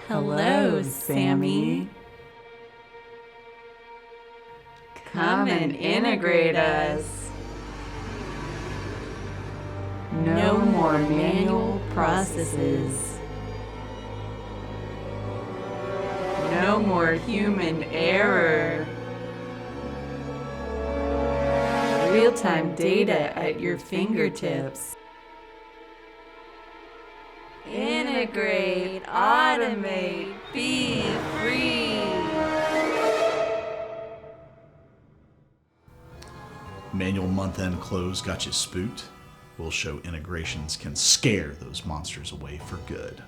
Hello, Sammy. Come and integrate us. No more manual processes. No more human error. Real-time data at your fingertips. Integrate, automate, be free. Manual month-end close got you spooked? We'll show integrations can scare those monsters away for good.